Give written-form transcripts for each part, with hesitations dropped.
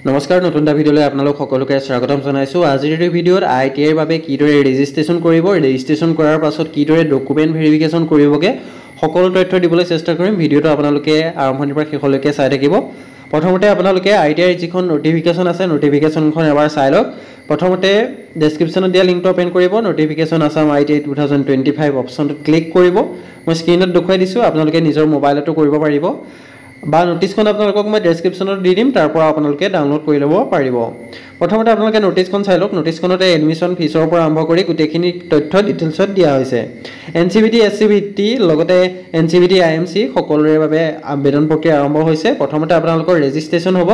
নমস্কাৰ নতুন এটা ভিডিঅ'লৈ আপোনালোক সকলোকে স্বাগতম জনাইছো। আজিৰ ভিডিঅ'ত আইটিআইৰ বাবে কিদৰে ৰেজিষ্ট্ৰেচন কৰিব, ৰেজিষ্ট্ৰেচন কৰাৰ পাছত কিদৰে ডকুমেণ্ট ভেৰিফিকেশ্যন কৰিবগে সকলো তথ্য দিবলৈ চেষ্টা কৰিম। ভিডিঅ'টো আপোনালোকে আৰম্ভণিৰ পৰা শেষলৈকে চাই থাকিব। প্ৰথমতে আপোনালোকে আইটিআইৰ যিখন নটিফিকেশ্যন আছে নটিফিকেশ্যনখন এবাৰ চাই লওক। প্ৰথমতে ডেছক্ৰিপশ্যনত দিয়া লিংকটো অপেন কৰিব, নটিফিকেশ্যন আছাম আইটিআই 2025 অপশ্যনটোত ক্লিক কৰিব। মই স্ক্ৰীনত দেখুৱাই দিছোঁ, আপোনালোকে নিজৰ মোবাইলতো কৰিব পাৰিব বা নোটিছখন আপোনালোকক মই ডেছক্ৰিপশ্যনত দি দিম, তাৰ পৰা আপোনালোকে ডাউনলোড কৰি ল'ব পাৰিব। প্ৰথমতে আপোনালোকে নোটিছখন চাই লওক। নোটিছখনতে এডমিশ্যন ফিজৰ পৰা আৰম্ভ কৰি গোটেইখিনি তথ্য ডিটেইলছত দিয়া হৈছে। NCVT SCVT লগতে NCVT IMC সকলোৰে বাবে আবেদন প্ৰক্ৰিয়া আৰম্ভ হৈছে। প্ৰথমতে আপোনালোকৰ ৰেজিষ্ট্ৰেশ্যন হ'ব।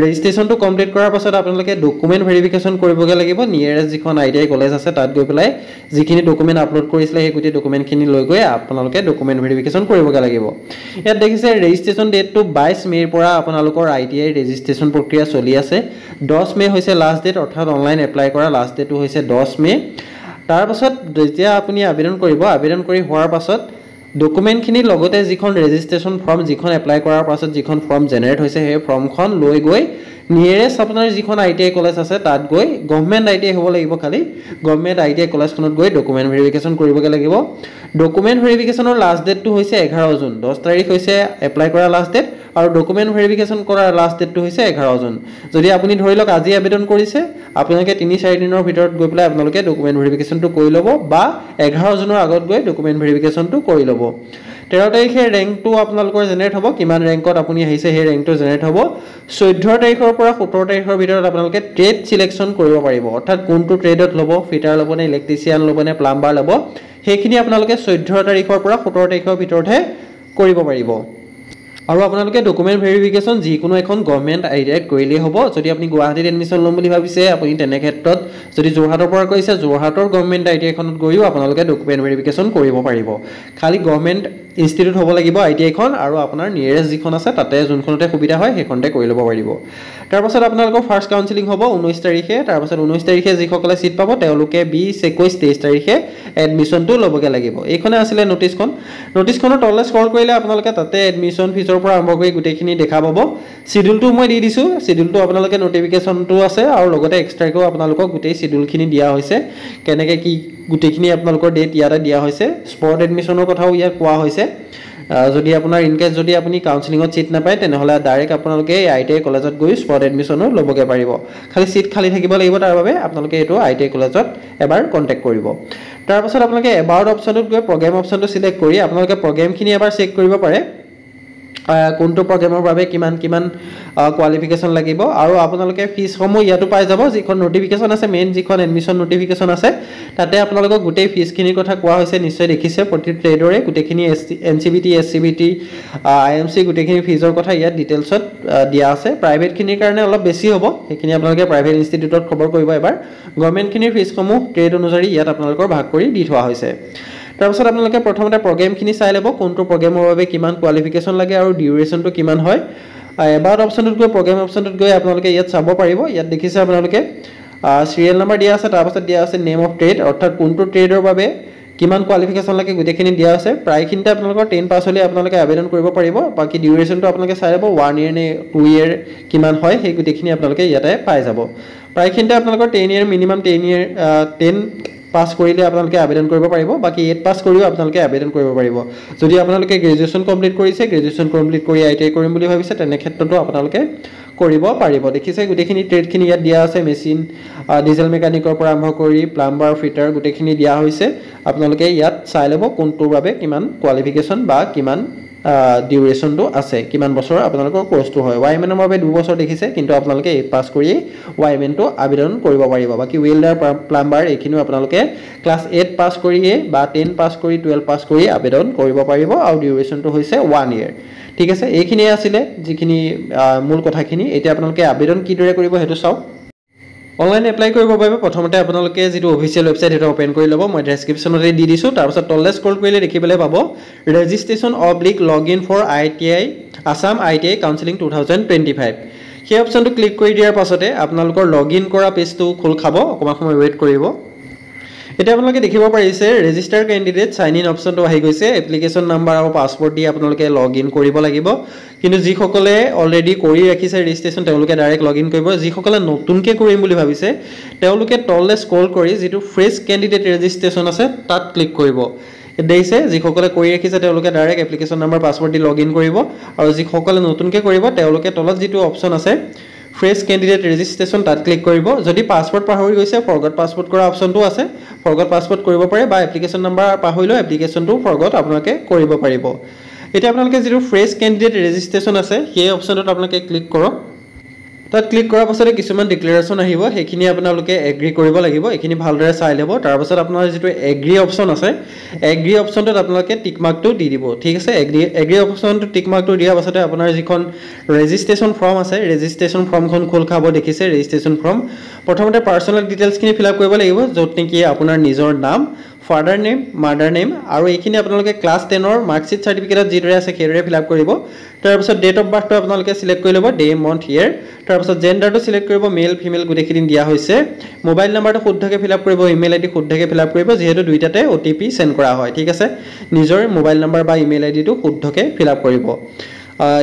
ৰেজিষ্ট্ৰেশ্যনটো কমপ্লিট কৰাৰ পাছত আপোনালোকে ডকুমেণ্ট ভেৰিফিকেশ্যন কৰিবগৈ লাগিব। নিয়েৰেষ্ট যিখন আইটিআই কলেজ আছে তাত গৈ পেলাই যিখিনি ডকুমেণ্ট আপলোড কৰিছিলে সেই গোটেই ডকুমেণ্টখিনি লৈ গৈ আপোনালোকে ডকুমেণ্ট ভেৰিফিকেশ্যন কৰিবগৈ লাগিব। ইয়াত দেখিছে ৰেজিষ্ট্ৰেশ্যন ডেটটো 22 মে'ৰ পৰা আপোনালোকৰ আইটিআই ৰেজিষ্ট্ৰেশ্যন প্ৰক্ৰিয়া চলি আছে। 10 মে' হৈছে লাষ্ট ডেট, অৰ্থাৎ অনলাইন এপ্লাই কৰা লাষ্ট ডেটটো হৈছে 10 মে'। তাৰপাছত যেতিয়া আপুনি আবেদন কৰিব, আবেদন কৰি হোৱাৰ পাছত ডকুমেণ্টখিনিৰ লগতে যিখন ৰেজিষ্ট্ৰেশ্যন ফৰ্ম, যিখন এপ্লাই কৰাৰ পাছত যিখন ফৰ্ম জেনেৰেট হৈছে সেই ফৰ্মখন লৈ গৈ নিয়েৰেষ্ট আপোনাৰ যিখন আইটিআই কলেজ আছে তাত গৈ, গভৰ্ণমেণ্ট আইটিআই হ'ব লাগিব, খালি গভৰ্ণমেণ্ট আইটিআই কলেজখনত গৈ ডকুমেণ্ট ভেৰিফিকেশ্যন কৰিবগৈ লাগিব। ডকুমেণ্ট ভেৰিফিকেশ্যনৰ লাষ্ট ডেটটো হৈছে 11 জুন। 10 তাৰিখ হৈছে এপ্লাই কৰা লাষ্ট ডেট আৰু ডকুমেণ্ট ভেৰিফিকেশ্যন কৰাৰ লাষ্ট ডেটটো হৈছে 11 জুন। যদি আপুনি ধৰি লওক আজি আবেদন কৰিছে, আপোনালোকে 3-4 দিনৰ ভিতৰত গৈ পেলাই আপোনালোকে ডকুমেণ্ট ভেৰিফিকেশ্যনটো কৰি ল'ব বা 11 জুনৰ আগত গৈ ডকুমেণ্ট ভেৰিফিকেশ্যনটো কৰি ল'ব। 13 তাৰিখে ৰেংকটো আপোনালোকৰ জেনেৰেট হ'ব, কিমান ৰেংকত আপুনি আহিছে সেই ৰেংকটো জেনেৰেট হ'ব। 14 তাৰিখৰ পৰা 17 তাৰিখৰ ভিতৰত আপোনালোকে ট্ৰেড চিলেকশ্যন কৰিব পাৰিব, অৰ্থাৎ কোনটো ট্ৰেডত ল'ব, ফিটাৰ ল'ব নে ইলেক্ট্ৰিচিয়ান ল'ব নে প্লাম্বাৰ ল'ব, সেইখিনি আপোনালোকে 14 তাৰিখৰ পৰা 17 তাৰিখৰ ভিতৰতহে কৰিব পাৰিব। আৰু আপোনালোকে ডকুমেণ্ট ভেৰিফিকেশ্যন যিকোনো এখন গভৰ্ণমেণ্ট আইটিআইত কৰিলেই হ'ব। যদি আপুনি গুৱাহাটীত এডমিশ্যন ল'ম বুলি ভাবিছে, আপুনি তেনে ক্ষেত্ৰত যদি যোৰহাটৰ পৰা কৰিছে, যোৰহাটৰ গভৰ্ণমেণ্ট আইটিআইখনত গৈও আপোনালোকে ডকুমেণ্ট ভেৰিফিকেশ্যন কৰিব পাৰিব। খালি গভৰ্ণমেণ্ট ইনষ্টিটিউট হ'ব লাগিব আইটিআইখন, আৰু আপোনাৰ নিয়েৰেষ্ট যিখন আছে তাতে যোনখনতে সুবিধা হয় সেইখনতে কৰি ল'ব পাৰিব। তাৰপাছত আপোনালোকৰ ফাৰ্ষ্ট কাউন্সেলিং হ'ব 19 তাৰিখে। তাৰপাছত 19 তাৰিখে যিসকলে ছিট পাব তেওঁলোকে 20, 21, 23 তাৰিখে এডমিশ্যনটো ল'বগৈ লাগিব। এইখনে আছিলে নোটিছখন। নোটিছখনৰ তললৈ স্ক্ৰল কৰিলে আপোনালোকে তাতে এডমিশ্যন ফিজৰ পৰা আৰম্ভ কৰি গোটেইখিনি দেখা পাব। চিডিউলটো মই দি দিছোঁ। চিডিউলটো আপোনালোকে নটিফিকেশ্যনটো আছে আৰু লগতে এক্সট্ৰাকৈও আপোনালোকক গোটেই চিডিউলখিনি দিয়া হৈছে, কেনেকৈ কি গোটেইখিনি আপোনালোকৰ ডেট ইয়াতে দিয়া হৈছে। স্পট এডমিশ্যনৰ কথাও ইয়াত কোৱা হৈছে। যদি আপোনাৰ ইনকেছ যদি আপুনি কাউন্সেলিঙত ছিট নাপায় তেনেহ'লে ডাইৰেক্ট আপোনালোকে আইটিআই কলেজত গৈ স্পট এডমিশ্যনো ল'বগৈ পাৰিব। খালি ছিট খালী থাকিব লাগিব, তাৰ বাবে আপোনালোকে এইটো আইটিআই কলেজত এবাৰ কণ্টেক্ট কৰিব। তাৰপাছত আপোনালোকে এবাউট অপশ্যনটোত গৈ প্ৰগ্ৰেম অপশ্যনটো ছিলেক্ট কৰি আপোনালোকে প্ৰগ্ৰেমখিনি এবাৰ চেক কৰিব পাৰে, কোনটো প্ৰগ্ৰেমৰ বাবে কিমান কোৱালিফিকেশ্যন লাগিব। আৰু আপোনালোকে ফিজসমূহ ইয়াতো পাই যাব। যিখন নটিফিকেশ্যন আছে, মেইন যিখন এডমিশ্যন নটিফিকেশ্যন আছে তাতে আপোনালোকক গোটেই ফিজখিনিৰ কথা কোৱা হৈছে, নিশ্চয় দেখিছে। প্ৰতি ট্ৰেডৰে গোটেইখিনি NCVT SCVT IMC গোটেইখিনি ফিজৰ কথা ইয়াত ডিটেইলছত দিয়া আছে। প্ৰাইভেটখিনিৰ কাৰণে অলপ বেছি হ'ব, সেইখিনি আপোনালোকে প্ৰাইভেট ইনষ্টিটিউটত খবৰ কৰিব এবাৰ। গভৰ্ণমেণ্টখিনিৰ ফিজসমূহ ট্ৰেড অনুযায়ী ইয়াত আপোনালোকৰ ভাগ কৰি দি থোৱা হৈছে। তাৰপাছত আপোনালোকে প্ৰথমতে প্ৰগ্ৰেমখিনি চাই ল'ব, কোনটো প্ৰগ্ৰেমৰ বাবে কিমান কোৱালিফিকেশ্যন লাগে আৰু ডিউৰেশ্যনটো কিমান হয়। এবাউট অপশ্যনটোত গৈ প্ৰগ্ৰেম অপশ্যনটোত গৈ আপোনালোকে ইয়াত চাব পাৰিব। ইয়াত দেখিছে আপোনালোকে চিৰিয়েল নাম্বাৰ দিয়া আছে, তাৰপাছত দিয়া আছে নেম অফ ট্ৰেড, অৰ্থাৎ কোনটো ট্ৰেডৰ বাবে কিমান কোৱালিফিকেশ্যন লাগে গোটেইখিনি দিয়া আছে। প্ৰায়খিনিতে আপোনালোকৰ 10 পাছ হ'লে আপোনালোকে আবেদন কৰিব পাৰিব। বাকী ডিউৰেশ্যনটো আপোনালোকে চাই ল'ব, 1 year নে 2 year কিমান হয় সেই গোটেইখিনি আপোনালোকে ইয়াতে পাই যাব। প্ৰায়খিনিতে আপোনালোকৰ 10 year মিনিমাম 10 পাছ কৰিলে আপোনালোকে আবেদন কৰিব পাৰিব। বাকী 8 পাছ কৰিও আপোনালোকে আবেদন কৰিব পাৰিব। যদি আপোনালোকে গ্ৰেজুৱেশ্যন কমপ্লিট কৰিছে, গ্ৰেজুৱেশ্যন কমপ্লিট কৰি আইটিআই কৰিম বুলি ভাবিছে, তেনে ক্ষেত্ৰতো আপোনালোকে কৰিব পাৰিব। দেখিছে গোটেইখিনি ট্ৰেডখিনি ইয়াত দিয়া আছে। মেচিন, ডিজেল মেকানিকৰ পৰা আৰম্ভ কৰি প্লাম্বাৰ, ফিটাৰ গোটেইখিনি দিয়া হৈছে। আপোনালোকে ইয়াত চাই ল'ব কোনটোৰ বাবে কিমান কোৱালিফিকেশ্যন বা কিমান ডিউৰেশ্যনটো আছে, কিমান বছৰ আপোনালোকৰ কোৰ্চটো হয়। ৱাইমেনৰ বাবে 2 বছৰ দেখিছে, কিন্তু আপোনালোকে 8 পাছ কৰিয়েই ৱাইমেনটো আবেদন কৰিব পাৰিব। বাকী ৱেল্ডাৰ, প্লাম্বাৰ এইখিনিও আপোনালোকে ক্লাছ 8 পাছ কৰিয়েই বা 10 পাছ কৰি 12 পাছ কৰি আবেদন কৰিব পাৰিব, আৰু ডিউৰেশ্যনটো হৈছে 1 year। ঠিক আছে, এইখিনিয়ে আছিলে যিখিনি মূল কথাখিনি। এতিয়া আপোনালোকে আবেদন কিদৰে কৰিব সেইটো চাওক। অনলাইন এপ্লাই কৰিবৰ বাবে প্ৰথমতে আপোনালোকে যিটো অফিচিয়েল ৱেবছাইট সেইটো অপেন কৰি ল'ব। মই ডেছক্ৰিপশ্যনতে দি দিছোঁ। তাৰপিছত তললৈ স্ক্ৰল কৰিলে দেখিবলৈ পাব registration/login for ITI Assam ITI counselling 2025। সেই অপশ্যনটো ক্লিক কৰি দিয়াৰ পাছতে আপোনালোকৰ লগ ইন কৰা পেজটো খোল খাব। অকণমান সময় ৱেইট কৰিব। এতিয়া আপোনালোকে দেখিব পাৰিছে ৰেজিষ্টাৰ কেণ্ডিডেট সাইন ইন অপচনটো আহি গৈছে এপ্লিকেশ্যন নাম্বাৰ আৰু পাছৱৰ্ড দি আপোনালোকে লগ ইন কৰিব লাগিব কিন্তু যিসকলে অলৰেডি কৰি ৰাখিছে ৰেজিষ্ট্ৰেচন তেওঁলোকে ডাইৰেক্ট লগ ইন কৰিব যিসকলে নতুনকৈ কৰিম বুলি ভাবিছে তেওঁলোকে তললৈ স্ক্ৰল কৰি যিটো ফ্ৰেছ কেণ্ডিডেট ৰেজিষ্ট্ৰেচন আছে তাত ক্লিক কৰিব দেখিছে যিসকলে কৰি ৰাখিছে তেওঁলোকে direct application number password the log in কৰিব আৰু যিসকলে নতুনকৈ কৰিব তেওঁলোকে তলত যিটো অপচন আছে ফ্ৰেছ কেণ্ডিডেট ৰেজিষ্ট্ৰেচন তাত ক্লিক কৰিব যদি পাছৱৰ্ড পাহৰি গৈছে ফৰগট পাছৱৰ্ড কৰা অপচনটো আছে ফৰগট পাছৱৰ্ড কৰিব পাৰে বা এপ্লিকেশ্যন নাম্বাৰ পাহৰিলেও এপ্লিকেশ্যনটো ফৰগট আপোনালোকে কৰিব পাৰিব এতিয়া আপোনালোকে যিটো ফ্ৰেছ কেণ্ডিডেট ৰেজিষ্ট্ৰেচন আছে সেই অপচনটোত আপোনালোকে ক্লিক কৰক তাত ক্লিক কৰাৰ পাছতে কিছুমান ডিক্লেৰেশ্যন আহিব সেইখিনি আপোনালোকে এগ্ৰি কৰিব লাগিব এইখিনি ভালদৰে চাই ল'ব তাৰ পাছত আপোনাৰ যিটো এগ্ৰি অপচন আছে এগ্ৰি অপচনটোত আপোনালোকে টিক মাৰ্কটো দি দিব ঠিক আছে এগ্ৰি অপচনটো টিক মাৰ্কটো দিয়াৰ পাছতে আপোনাৰ যিখন ৰেজিষ্ট্ৰেচন ফৰ্ম আছে ৰেজিষ্ট্ৰেচন ফৰ্মখন খোল খাব দেখিছে ৰেজিষ্ট্ৰেচন ফৰ্ম প্ৰথমতে পাৰ্চনেল ডিটেইলছখিনি ফিল আপ কৰিব লাগিব য'ত নেকি আপোনাৰ নিজৰ নাম ফাদাৰ নেম মাদাৰ নেম আৰু এইখিনি আপোনালোকে ক্লাছ 10ৰ মাৰ্কশ্বিট চাৰ্টিফিকেটত যিদৰে আছে সেইদৰে ফিল আপ কৰিব তাৰপিছত ডেট অফ বাৰ্থটো আপোনালোকে সিলেক্ট কৰি ল'ব ডে মন্থ ইয়েৰ তাৰপিছত জেণ্ডাৰটো সিলেক্ট কৰিব মেল ফিমেল গোটেইখিনি দিয়া হৈছে মোবাইল নাম্বাৰটো শুদ্ধকৈ ফিল আপ কৰিব ইমেইল আইডি শুদ্ধকৈ ফিল আপ কৰিব যিহেতু দুইটাতে OTP চেণ্ড কৰা হয় ঠিক আছে নিজৰ মোবাইল নাম্বাৰ বা ইমেইল আইডিটো শুদ্ধকৈ ফিল আপ কৰিব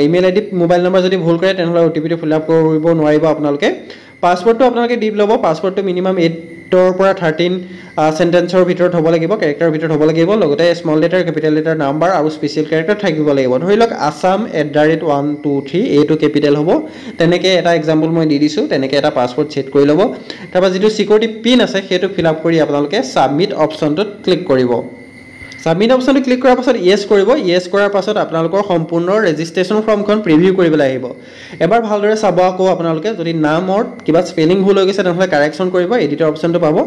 ইমেইল আইডি মোবাইল নাম্বাৰ যদি ভুল কৰে তেনেহ'লে OTPটো ফিল আপ কৰিব নোৱাৰিব আপোনালোকে পাছৱৰ্ডটো আপোনালোকে দি ল'ব পাছৱৰ্ডটো মিনিমাম 8ৰ পৰা 13 সেন্টেন্সৰ ভিতৰত হ'ব লাগিব ক্যাৰেক্টাৰৰ ভিতৰত হ'ব লাগিব লগতে small letter capital letter number আৰু স্পেচিয়েল ক্যাৰেক্টাৰ থাকিব লাগিব ধৰি লওক assam@123 এইটো কেপিটেল হ'ব তেনেকৈ এটা এক্সাম্পল মই দি দিছোঁ তেনেকৈ এটা পাছৱৰ্ড সেট কৰি ল'ব তাৰপৰা যিটো সিকিউৰিটি পিন আছে সেইটো ফিল আপ কৰি আপোনালোকে সাবমিট অপচনটোত ক্লিক কৰিব সাবমিট অপচনটো ক্লিক কৰাৰ পাছত ইয়েছ কৰিব ইয়েছ কৰাৰ পাছত আপোনালোকৰ সম্পূৰ্ণ ৰেজিষ্ট্ৰেচন ফৰ্মখন প্ৰিভিউ কৰিবলৈ আহিব এবাৰ ভালদৰে চাব আকৌ আপোনালোকে যদি নামত কিবা স্পেলিং ভুল হৈ গৈছে তেনেহ'লে কাৰেকশ্যন কৰিব এডিটৰ অপচনটো পাব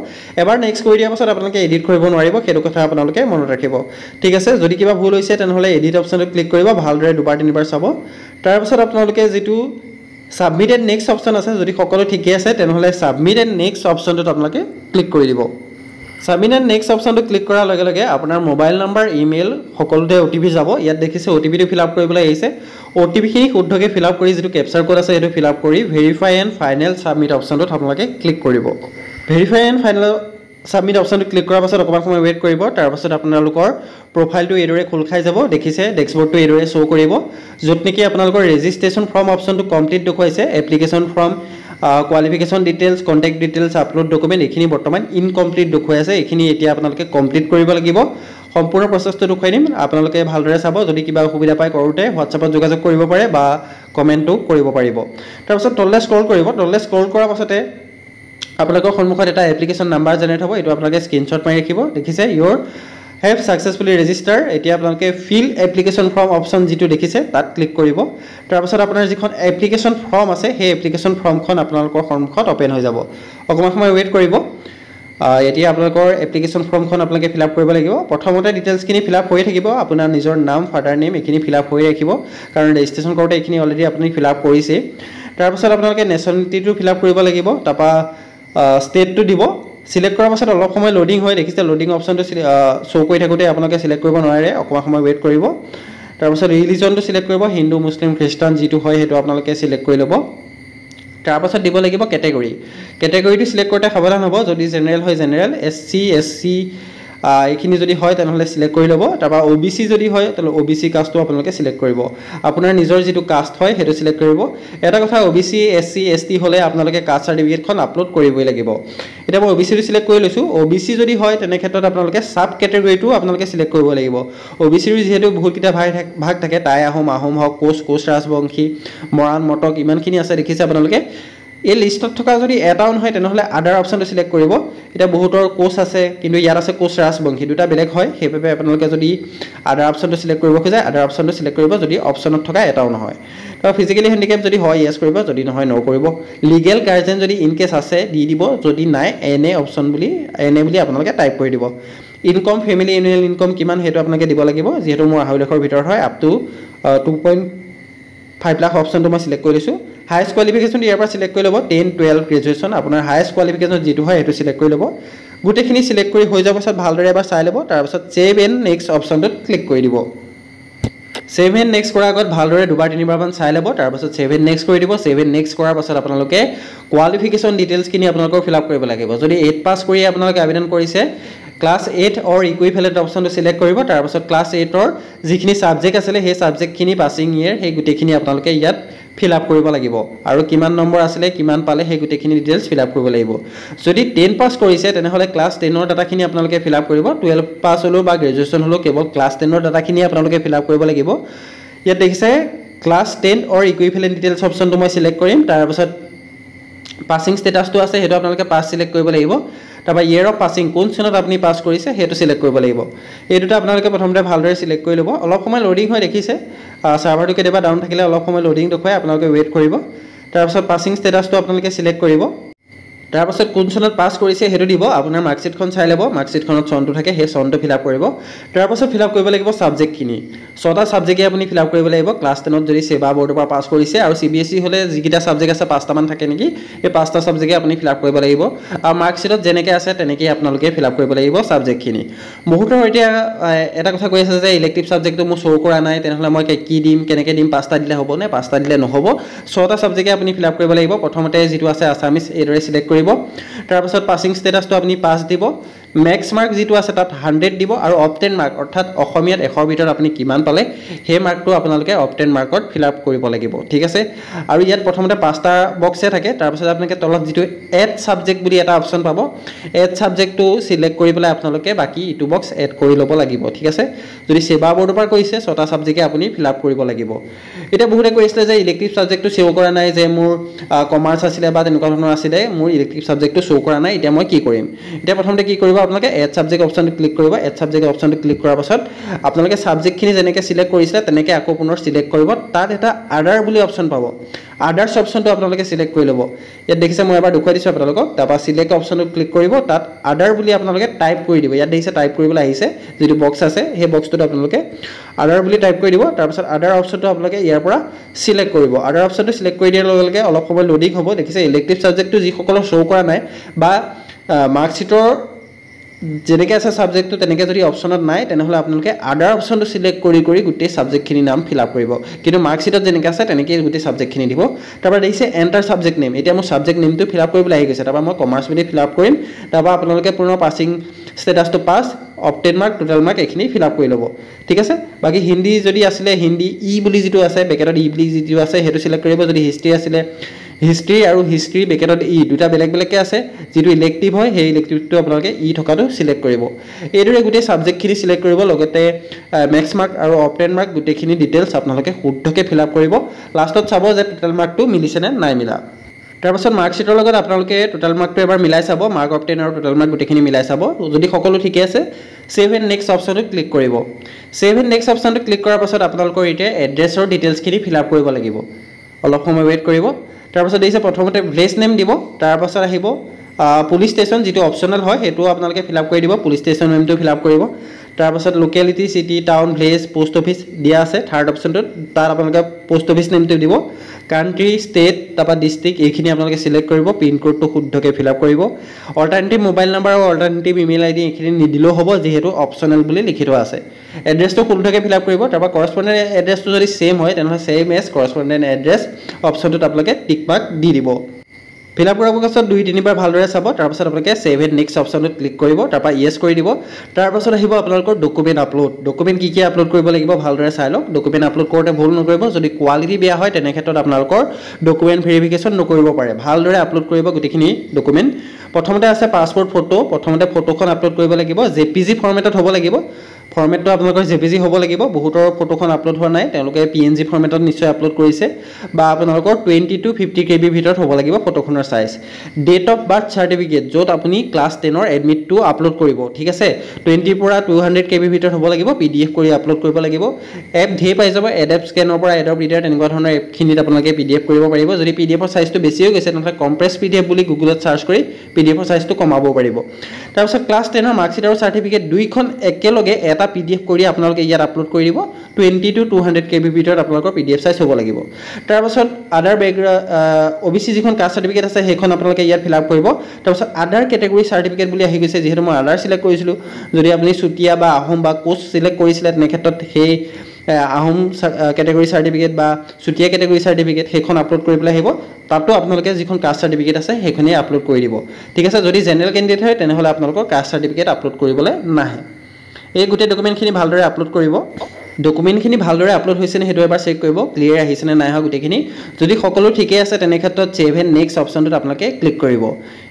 এবাৰ নেক্সট কৰি দিয়াৰ পাছত আপোনালোকে এডিট কৰিব নোৱাৰিব সেইটো কথা আপোনালোকে মনত ৰাখিব ঠিক আছে যদি কিবা ভুল হৈছে তেনেহ'লে এডিট অপচনটো ক্লিক কৰিব ভালদৰে দুবাৰ তিনিবাৰ চাব তাৰপিছত আপোনালোকে যিটো সাবমিট এণ্ড নেক্সট অপচন আছে যদি সকলো ঠিকে আছে তেনেহ'লে সাবমিট এণ্ড নেক্সট অপচনটোত আপোনালোকে ক্লিক কৰি দিব সাবমিট এণ্ড নেক্সট অপচনটো ক্লিক কৰাৰ লগে লগে আপোনাৰ মোবাইল নাম্বাৰ ইমেইল সকলোতে OTP যাব ইয়াত দেখিছে OTPটো ফিল আপ কৰিবলৈ আহিছে OTPখিনি শুদ্ধকৈ ফিল আপ কৰি যিটো কেপচাৰ কোড আছে সেইটো ফিল আপ কৰি ভেৰিফাই এণ্ড ফাইনেল সাবমিট অপচনটোত আপোনালোকে ক্লিক কৰিব ভেৰিফাই এণ্ড ফাইনেল সাবমিট অপচনটো ক্লিক কৰাৰ পাছত অকণমান সময় ৱেইট কৰিব তাৰপাছত আপোনালোকৰ প্ৰফাইলটো এইদৰে খোল খাই যাব দেখিছে ডেস্কবৰ্ডটো এইদৰে শ্ব' কৰিব য'ত নেকি আপোনালোকৰ ৰেজিষ্ট্ৰেচন ফৰ্ম অপচনটো কমপ্লিট দেখুৱাইছে application form qualification details contact details upload document এইখিনি বৰ্তমান ইনকমপ্লিট দেখুৱাই আছে এইখিনি এতিয়া আপোনালোকে কমপ্লিট কৰিব লাগিব সম্পূৰ্ণ প্ৰচেছটো দেখুৱাই দিম আপোনালোকে ভালদৰে চাব যদি কিবা অসুবিধা পায় কৰোঁতে হোৱাটছআপত যোগাযোগ কৰিব পাৰে বা কমেণ্টো কৰিব পাৰিব তাৰপিছত তললৈ স্ক্ৰল কৰিব তললৈ স্ক্ৰল কৰাৰ পাছতে আপোনালোকৰ সন্মুখত এটা এপ্লিকেশ্যন নাম্বাৰ জেনেৰেট হ'ব এইটো আপোনালোকে স্ক্ৰীনশ্বট মাৰি ৰাখিব দেখিছে ইউৰ হেভ সাকসেসফুলি ৰেজিষ্টাৰ এতিয়া আপোনালোকে ফিল এপ্লিকেশ্যন ফৰ্ম অপচন যিটো দেখিছে তাত ক্লিক কৰিব তাৰপিছত আপোনাৰ যিখন এপ্লিকেশ্যন ফৰ্ম আছে সেই এপ্লিকেশ্যন ফৰ্মখন আপোনালোকৰ সন্মুখত ওপেন হৈ যাব অকণমান সময় ৱেইট কৰিব এতিয়া আপোনালোকৰ এপ্লিকেশ্যন ফৰ্মখন আপোনালোকে ফিল আপ কৰিব লাগিব প্ৰথমতে ডিটেইলছখিনি ফিল আপ হৈ থাকিব আপোনাৰ নিজৰ নাম ফাদাৰ নেম এইখিনি ফিল আপ হৈ ৰাখিব কাৰণ ৰেজিষ্ট্ৰেশ্যন কৰোঁতে এইখিনি অলৰেডি আপুনি ফিল আপ কৰিছে তাৰপিছত আপোনালোকে নেশ্যনেলিটিটো ফিল আপ কৰিব লাগিব তাৰপৰা ষ্টেটটো দিব সিলেক্ট কৰাৰ পাছত অলপ সময় লোডিং হয় দেখিছে লোডিং অপচনটো শ্ব' কৰি থাকোঁতে আপোনালোকে সিলেক্ট কৰিব নোৱাৰে অকণমান সময় ৱেইট কৰিব তাৰপিছত ৰিলিজনটো সিলেক্ট কৰিব হিন্দু মুছলিম খ্ৰীষ্টান যিটো হয় সেইটো আপোনালোকে সিলেক্ট কৰি ল'ব তাৰপাছত দিব লাগিব কেটেগৰীটো সিলেক্ট কৰোঁতে সাৱধান হ'ব যদি জেনেৰেল হয় জেনেৰেল SC SC এইখিনি যদি হয় তেনেহ'লে সিলেক্ট কৰি ল'ব তাৰপৰা OBC যদি হয় তেতিয়াহ'লে OBC কাষ্টটো আপোনালোকে সিলেক্ট কৰিব আপোনাৰ নিজৰ যিটো কাষ্ট হয় সেইটো সিলেক্ট কৰিব এটা কথা OBC SC ST হ'লে আপোনালোকে কাষ্ট চাৰ্টিফিকেটখন আপলোড কৰিবই লাগিব এতিয়া মই OBCটো সিলেক্ট কৰি লৈছোঁ OBC যদি হয় তেনে ক্ষেত্ৰত আপোনালোকে সাব কেটেগৰীটো আপোনালোকে সিলেক্ট কৰিব লাগিব OBCৰ যিহেতু বহুতকেইটা ভাগ থাকে টাই আহোম হওক কোচ ৰাজবংশী মৰাণ মটক ইমানখিনি আছে দেখিছে আপোনালোকে এই লিষ্টত থকা যদি এটাও নহয় তেনেহ'লে আদাৰ অপচনটো সিলেক্ট কৰিব এতিয়া বহুতৰ কোচ আছে কিন্তু ইয়াত আছে কোচ ৰাজবংশী দুটা বেলেগ হয় সেইবাবে আপোনালোকে যদি আদাৰ অপচনটো সিলেক্ট কৰিব খোজে আদাৰ অপচনটো সিলেক্ট কৰিব যদি অপচনত থকা এটাও নহয় তাৰপৰা ফিজিকেলি হেণ্ডিকেপ যদি হয় ইয়েছ কৰিব যদি নহয় ন' কৰিব লিগেল গাৰ্জেন যদি ইন কেছ আছে দি দিব যদি নাই এনে অপচন বুলি আপোনালোকে টাইপ কৰি দিব ইনকম ফেমিলি এনুৱেল ইনকম কিমান সেইটো আপোনালোকে দিব লাগিব যিহেতু মোৰ 2.5 লাখৰ ভিতৰত হয় আপ টু 2.5 লাখ অপচনটো মই সিলেক্ট কৰি লৈছোঁ হায়েষ্ট কোৱালিফিকেশ্যন ইয়াৰ পৰা সিলেক্ট কৰি ল'ব 10 12 গ্ৰেজুৱেশ্যন আপোনাৰ হায়েষ্ট কোৱালিফিকেশ্যন যিটো হয় সেইটো সিলেক্ট কৰি ল'ব গোটেইখিনি সিলেক্ট কৰি হৈ যোৱাৰ পাছত ভালদৰে এবাৰ চাই ল'ব তাৰপিছত ছেভ এণ্ড নেক্সট অপচনটোত ক্লিক কৰি দিব সেভ এণ্ড নেক্সট কৰাৰ আগত ভালদৰে দুবাৰ তিনিবাৰমান চাই ল'ব তাৰপাছত সেভ এণ্ড নেক্সট কৰি দিব সেভ এণ্ড নেক্সট কৰাৰ পাছত আপোনালোকে কোৱালিফিকেশ্যন ডিটেইলছখিনি আপোনালোকৰ ফিল আপ কৰিব লাগিব যদি 8 পাছ কৰি আপোনালোকে আবেদন কৰিছে ক্লাছ 8 অৰ ইকুইভেলেণ্ট অপশ্যনটো সিলেক্ট কৰিব তাৰপাছত ক্লাছ 8 অৰ যিখিনি সাবজেক্ট আছিল সেই সাবজেক্টখিনি পাছিং ইয়েৰ সেই গোটেইখিনি আপোনালোকে ইয়াত ফিল আপ কৰিব লাগিব আৰু কিমান নম্বৰ আছিল কিমান পালে সেই গোটেইখিনি ডিটেইলছ ফিল আপ কৰিব লাগিব যদি 10 পাছ কৰিছে তেনেহলে ক্লাছ 10 অৰ ডাটাখিনি আপোনালোকে ফিল আপ কৰিব 12 পাছ হলো বা গ্ৰেজুৱেচন হলো কেৱল ক্লাছ 10 অৰ ডাটাখিনি আপোনালোকে ফিল আপ কৰিব লাগিব ইয়াত দেখিছে ক্লাছ 10 অৰ ইকুইভেলেণ্ট ডিটেইলছ অপশ্যনটো মই সিলেক্ট কৰিম তাৰপাছত পাছিং ষ্টেটাছটো আছে হেতু আপোনালোকে পাছ সিলেক্ট কৰিব লাগিব তাৰপা ইয়াৰ অফ পাছিং কোন চনত আপুনি পাছ কৰিছে হেতু সিলেক্ট কৰিব লাগিব এই দুটা আপোনালোকে প্ৰথমতে ভালদৰে সিলেক্ট কৰি ল'ব অলপ সময় লোডিং হৈ দেখিছে সাৰ্ভাৰটো কেতিয়াবা ডাউন থাকিলে অলপ সময় লোডিং দেখুৱাই আপোনালোকে ওয়েট কৰিব তাৰপাছত পাছিং ষ্টেটাছটো আপোনালোকে সিলেক্ট কৰিব তাৰপাছত কোন চনত পাছ কৰিছে হেতু দিব আপোনাৰ মাৰ্কশিটখন চাই ল'ব মাৰ্কশিটখনত চনটো থাকে সেই চনটো ফিল আপ কৰিব তাৰপাছত ফিল আপ কৰিব লাগিব সাবজেক্টখিনি ছটা সাবজেক্টে আপুনি ফিল আপ কৰিব লাগিব ক্লাছ 10 ত যদি সেবা বৰ্ডৰ পৰা পাছ কৰিছে আৰু সিবিএসই হলে যিকিটা সাবজেক্ট আছে 5টা মান থাকে নেকি এই 5টা সাবজেক্টে আপুনি ফিল আপ কৰিব লাগিব আৰু মাৰ্কশিটত যেনেকৈ আছে তেনেকৈ আপোনালোকে ফিল আপ কৰিব লাগিব সাবজেক্টখিনি বহুতৰ এতিয়া এটা কথা কৈ আছে যে ইলেক্টিভ সাবজেক্টটো মোৰ শো কৰা নাই তেনেহলে মই কি দিম কেনেকৈ দিম 5টা দিলে হ'ব নে 5টা দিলে নহ'ব 6টা সাবজেক্টে আপুনি ফিল আপ কৰিব লাগিব প্ৰথমতে যেটো আছে আসামিজ এদৰে সিলেক্ট কৰিব তাৰপাছত পাছিং ষ্টেটাছটো আপুনি পাছ দিব ম্যাক্স মাৰ্ক যেটো আছে তাত 100 দিব আৰু অপটেন মাৰ্ক অৰ্থাৎ অসমীয়াত 100 ভিতৰত আপুনি কিমান পালে সেই মাৰ্কটো আপোনালোকে অপটেন মাৰ্কত ফিল আপ কৰিব লাগিব ঠিক আছে আৰু ইয়াত প্ৰথমতে 5টা বক্সে থাকে তাৰপাছত আপোনালোকে তলত যেটো এড সাবজেক্ট বুলি এটা অপচন পাব এড সাবজেক্টটো সিলেক্ট কৰি পেলাই আপোনালোকে বাকি ইটো বক্স এড কৰি ল'ব লাগিব ঠিক আছে যদি সেবা বৰ্ডৰ পৰা কৈছে 6টা সাবজেক্টে আপুনি ফিল আপ কৰিব লাগিব এটা বহুতে কৈছিলে যে ইলেক্টিভ সাবজেক্টটো শো কৰা নাই যে মোৰ কমাৰ্চ আছিল বা তেনেকুৱা ধৰণৰ আছিল মোৰ ইলেক্টিভ সাবজেক্টটো শো কৰা নাই এতিয়া মই কি কৰিম এতিয়া প্ৰথমতে কি কৰিব আপোনালোকে এড সাবজেক্ট অপচনটো ক্লিক কৰিব এড সাবজেক্ট অপচনটো ক্লিক কৰাৰ পাছত আপোনালোকে সাবজেক্টখিনি যেনেকৈ সিলেক্ট কৰিছিল তেনেকৈ আকৌ পুনৰ সিলেক্ট কৰিব তাত এটা আদাৰ বুলি অপচন পাব আদাৰ্স অপচনটো আপোনালোকে সিলেক্ট কৰি ল'ব ইয়াত দেখিছে মই এবাৰ দেখুৱাই দিছো আপোনালোকক তাৰপা সিলেক্ট অপচনটো ক্লিক কৰিব তাত আদাৰ বুলি আপোনালোকে টাইপ কৰি দিব ইয়াত দেখিছে টাইপ কৰিবলৈ আহিছে যেটো বক্স আছে সেই বক্সটো আপোনালোকে আদাৰ বুলি টাইপ কৰি দিব তাৰ পাছত আদাৰ অপচনটো আপোনালোকে ইয়াৰ পৰা সিলেক্ট কৰিব আদাৰ অপচনটো সিলেক্ট কৰি দিয়াৰ লগে লগে অলপ সময় লোডিং হ'ব দেখিছে ইলেক্টিভ সাবজেক্টটো যি সকলো শো কৰা নাই বা মাৰ্কশিটৰ যেনেকৈ আছে সাবজেক্টটো তেনেকৈ যদি অপচনত নাই তেনেহলে আপোনালোকে আদাৰ অপচনটো সিলেক্ট কৰি গোটেই সাবজেক্টখিনি নাম ফিল আপ কৰিব কিন্তু মাৰ্কশিটত যেনেকৈ আছে তেনেকৈ গোটেই সাবজেক্টখিনি দিব তাৰপৰা দেখিছে এন্টাৰ সাবজেক্ট নেম এতিয়া মোৰ সাবজেক্ট নেমটো ফিল আপ কৰিবলৈ আহি গৈছে তাৰপৰা মই কমাৰ্চ বুলি ফিল আপ কৰিম তাৰপৰা আপোনালোকে পুনৰ পাছিং ষ্টেটাছটো পাছ অপটেন মাৰ্ক টোটাল মাৰ্ক এখিনি ফিল আপ কৰি ল'ব ঠিক আছে বাকি হিন্দী যদি আছিল হিন্দী ই বুলি যেটো আছে বেকেটত ই বুলি যেটো আছে হেতু সিলেক্ট কৰিব যদি হিষ্ট্ৰী আছিল হিষ্ট্ৰী আৰু হিষ্ট্ৰী বেকেটত ই দুটা বেলেগ বেলেগকৈ আছে যেটো ইলেক্টিভ হয় সেই ইলেক্টিভটো আপোনালোকে ই থকাটো সিলেক্ট কৰিব এইদৰে গোটেই সাবজেক্টখিনি সিলেক্ট কৰিব লগতে ম্যাক্স মাৰ্ক আৰু অপটেন মাৰ্ক গোটেইখিনি ডিটেইলছ আপোনালোকে শুদ্ধকৈ ফিল আপ কৰিব লাষ্টত চাব যে টোটাল মাৰ্কটো মিলিছে নে নাই মিলা তাৰপাছত মাৰ্কশিটৰ লগত আপোনালোকে টোটাল মাৰ্কটো এবাৰ মিলাই চাব মাৰ্ক অফ 10 আৰু টোটাল মাৰ্ক গোটেইখিনি মিলাই চাব যদি সকলো ঠিকে আছে সেভ এণ্ড নেক্সট অপচনটো ক্লিক কৰিব সেভ এণ্ড নেক্সট অপচনটো ক্লিক কৰাৰ পাছত আপোনালোকৰ এতিয়া এড্ৰেছৰ ডিটেইলছখিনি ফিল আপ কৰিব লাগিব অলপ সময় ওয়েট কৰিব তাৰপাছত দেখিছে প্ৰথমতে ভিলেজ নেম দিব তাৰপাছত আহিব পুলিশ ষ্টেচন যেটো অপচনেল হয় হেতু আপোনালোকে ফিল আপ কৰি দিব পুলিশ ষ্টেচন নেমটো ফিল আপ কৰিব তাৰপাছত লোকেলিটি সিটি টাউন ভিলেজ পোষ্ট অফিস দিয়া আছে থাৰ্ড অপচনটোত তাৰ আপোনালোকে পোষ্ট অফিস নেমটো দিব কান্ট্ৰি ষ্টেট তাৰপা ডিস্ট্ৰিক্ট এইখিনি আপোনালোকে সিলেক্ট কৰিব পিন কোডটো শুদ্ধকৈ ফিল আপ কৰিব অল্টাৰনেটিভ মোবাইল নাম্বাৰ আৰু অল্টাৰনেটিভ ইমেইল আইডি এইখিনি নিদিলেও হ'ব যেহেতু অপচনেল বুলি লিখি থোৱা আছে এড্ৰেছটো শুদ্ধকৈ ফিল আপ কৰিব তাৰপা কৰস্পন্ডেন্ট এড্ৰেছটো যদি সেম হয় তেনেহলে সেম এজ কৰস্পন্ডেন্ট এড্ৰেছ অপচনটোত আপোনালোকে টিক মাৰ্ক দি দিব ফিল আপ কৰাৰ পাছত 2-3 বাৰ ভালদৰে চাব তাৰ পাছত আপোনালোকে সেভ এণ্ড নেক্সট অপচনটোত ক্লিক কৰিব তাৰপা ইয়েস কৰি দিব তাৰ পাছত আহিব আপোনালোকৰ ডকুমেন্ট আপলোড ডকুমেন্ট কি আপলোড কৰিব লাগিব ভালদৰে চাই লওক ডকুমেন্ট আপলোড কৰোতে ভুল নকৰিব যদি কোৱালিটি বেয়া হয় তেনে ক্ষেত্ৰত আপোনালোকৰ ডকুমেন্ট ভেৰিফিকেশন নকৰিব পাৰে ভালদৰে আপলোড কৰিব গোটেইখিনি ডকুমেন্ট প্ৰথমতে আছে পাসপোৰ্ট ফটো প্ৰথমতে ফটোখন আপলোড কৰিব লাগিব জেপিজি ফৰমেটত হ'ব লাগিব ফৰমেটটো আপোনালোকৰ জেপিজি হ'ব লাগিব বহুতৰ ফটোখন আপলোড হোৱা নাই তেওঁলোকে পিএনজি ফৰমেটত নিশ্চয় আপলোড কৰিছে বা আপোনালোকৰ 20 to 50 কেবি ভিতৰত হ'ব লাগিব ফটোখনৰ size date of birth certificate য'ত আপুনি ক্লাছ 10 ৰ এডমিটটো আপলোড কৰিব ঠিক আছে 20 পৰা 200 কেবি ভিতৰত হ'ব লাগিব পিডিএফ কৰি আপলোড কৰিব লাগিব এপ ধেই পাই যাব এডপ স্কেনৰ পৰা এডপ ৰিডাৰ তেনেকুৱা ধৰণৰ এপখিনিত আপোনালোকে পিডিএফ কৰিব পাৰিব যদি পিডিএফৰ সাইজটো বেছি হৈ গৈছে তেনেহলে কম্প্ৰেছ পিডিএফ বুলি গুগলত সাৰ্চ কৰি পিডিএফৰ সাইজটো কমাব পাৰিব তাৰপিছত ক্লাছ 10 ৰ মাৰ্কশিট আৰু সাৰ্টিফিকেট দুইখন একেলগে এটা পিডিএফ কৰি আপোনালোকে ইয়াত আপলোড কৰি দিব 20 to 200 কেবি ভিতৰত আপোনালোকৰ পিডিএফ সাইজ হ'ব লাগিব তাৰপাছত আদাৰ বেকগ্ৰাউণ্ড ওবিসি যিখন কাষ্ট সাৰ্টিফিকেট আছে সেইখন আপোনালোকে ইয়াত ফিল আপ কৰিব তাৰপাছত আদাৰ কেটেগৰী সাৰ্টিফিকেট বুলি আহি গৈছে যেহেতু মই আদাৰ সিলেক্ট কৰিছিলো যদি আপুনি চুটিয়া বা আহোম বা কোচ সিলেক্ট কৰিছিলে তেনে ক্ষেত্ৰত সেই আহোম কেটেগৰী চাৰ্টিফিকেট বা চুতীয়া কেটেগৰী চাৰ্টিফিকেট সেইখন আপলোড কৰি পেলাই আহিব তাতো আপোনালোকে যিখন কাষ্ট চাৰ্টিফিকেট আছে সেইখনেই আপলোড কৰি দিব ঠিক আছে যদি জেনেৰেল কেণ্ডিডেট হয় তেনেহ'লে আপোনালোকৰ কাষ্ট চাৰ্টিফিকেট আপলোড কৰিবলৈ নাহে এই গোটেই ডকুমেণ্টখিনি ভালদৰে আপলোড কৰিব ডকুমেণ্টখিনি ভালদৰে আপলোড হৈছেনে সেইটো এবাৰ চেক কৰিব ক্লিয়াৰ আহিছেনে নাই হোৱা গোটেইখিনি যদি সকলো ঠিকেই আছে তেনে ক্ষেত্ৰত ছেভ এণ্ড নেক্সট অপশ্যনটোত আপোনালোকে ক্লিক কৰিব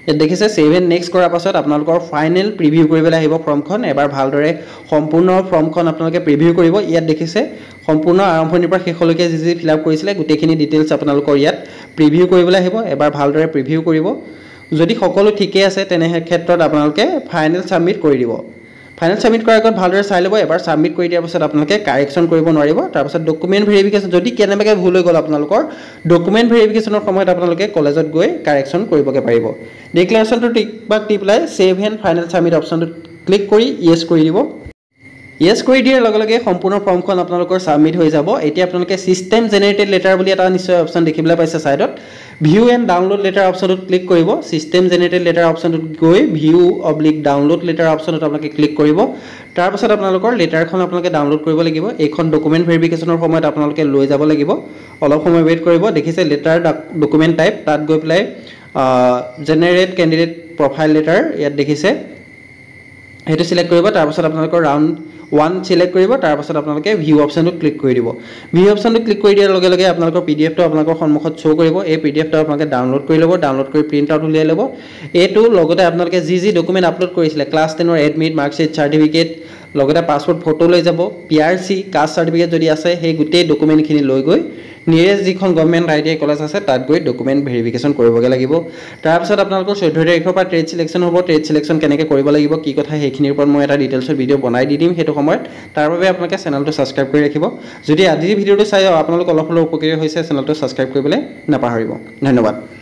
ইয়াত দেখিছে ছেভ এণ্ড নেক্সট কৰাৰ পাছত আপোনালোকৰ ফাইনেল প্ৰিভিউ কৰিবলৈ আহিব ফৰ্মখন এবাৰ ভালদৰে সম্পূৰ্ণ ফৰ্মখন আপোনালোকে প্ৰিভিউ কৰিব ইয়াত দেখিছে সম্পূৰ্ণ আৰম্ভণিৰ পৰা শেষলৈকে যি ফিল আপ কৰিছিলে গোটেইখিনি ডিটেইলছ আপোনালোকৰ ইয়াত প্ৰিভিউ কৰিবলৈ আহিব এবাৰ ভালদৰে প্ৰিভিউ কৰিব যদি সকলো ঠিকেই আছে তেনে ক্ষেত্ৰত আপোনালোকে ফাইনেল ছাবমিট কৰি দিব ফাইনেল ছাবমিট কৰাৰ আগত ভালদৰে চাই ল'ব এবাৰ ছাবমিট কৰি দিয়াৰ পাছত আপোনালোকে কাৰেকশ্যন কৰিব নোৱাৰিব তাৰপাছত ডকুমেণ্ট ভেৰিফিকেশ্যন যদি কেনেবাকৈ ভুল হৈ গ'ল আপোনালোকৰ ডকুমেণ্ট ভেৰিফিকেশ্যনৰ সময়ত আপোনালোকে কলেজত গৈ কাৰেকশ্যন কৰিবগৈ পাৰিব ডিক্লেৰেশ্যনটো টিক পেলাই ছেভ এণ্ড ফাইনেল ছাবমিট অপশ্যনটোত ক্লিক কৰি য়েছ কৰি দিব য়েছ কৰি দিয়াৰ লগে লগে সম্পূৰ্ণ ফৰ্মখন আপোনালোকৰ ছাবমিট হৈ যাব এতিয়া আপোনালোকে ছিষ্টেম জেনেৰেটেড লেটাৰ বুলি এটা নিশ্চয় অপশ্যন দেখিবলৈ পাইছে ছাইডত ভিউ এণ্ড ডাউনলোড লেটাৰ অপশ্যনটোত ক্লিক কৰিব ছিষ্টেম জেনেৰেটেড লেটাৰ অপশ্যনটোত গৈ ভিউ/ডাউনলোড লেটাৰ অপশ্যনত আপোনালোকে ক্লিক কৰিব তাৰপাছত আপোনালোকৰ লেটাৰখন আপোনালোকে ডাউনলোড কৰিব লাগিব এইখন ডকুমেণ্ট ভেৰিফিকেশ্যনৰ সময়ত আপোনালোকে লৈ যাব লাগিব অলপ সময় ৱেইট কৰিব দেখিছে লেটাৰ ডকুমেণ্ট টাইপ তাত গৈ পেলাই জেনেৰেট কেণ্ডিডেট প্ৰফাইল লেটাৰ ইয়াত দেখিছে সেইটো সিলেক্ট কৰিব তাৰপাছত আপোনালোকৰ ৰাউণ্ড 1 সিলেক্ট কৰিব তাৰপাছত আপোনালোকে ভিউ অপশ্যনটো ক্লিক কৰি দিব ভিউ অপশ্যনটো ক্লিক কৰি দিয়াৰ লগে লগে আপোনালোকৰ পিডিএফটো আপোনালোকৰ সন্মুখত শ্ব' কৰিব এই পিডিএফটো আপোনালোকে ডাউনলোড কৰি ল'ব ডাউনলোড কৰি প্ৰিণ্ট আউট উলিয়াই ল'ব এইটো লগতে আপোনালোকে যি ডকুমেণ্ট আপলোড কৰিছিলে ক্লাছ 10ৰ এডমিট মাৰ্কশ্বিট চাৰ্টিফিকেট লগতে পাছপোৰ্ট ফটো লৈ যাব PRC কাষ্ট চাৰ্টিফিকেট যদি আছে সেই গোটেই ডকুমেণ্টখিনি লৈ গৈ নিয়েৰেষ্ট যিখন গভৰ্ণমেণ্ট ITI কলেজ আছে তাত গৈ ডকুমেণ্ট ভেৰিফিকেশ্যন কৰিবগৈ লাগিব তাৰপিছত আপোনালোকৰ 14 তাৰিখৰ পৰা ট্ৰেড চিলেকশ্যন হ'ব ট্ৰেড চিলেকশ্যন কেনেকৈ কৰিব লাগিব কি কথা সেইখিনিৰ ওপৰত মই এটা ডিটেইলছৰ ভিডিঅ' বনাই দি দিম সেইটো সময়ত তাৰ বাবে আপোনালোকে চেনেলটো ছাবস্ক্ৰাইব কৰি ৰাখিব যদি আজিৰ ভিডিঅ'টো চাই আপোনালোক অলপ হ'লেও উপকৃত হৈছে চেনেলটো ছাবস্ক্ৰাইব কৰিবলৈ নাপাহৰিব ধন্যবাদ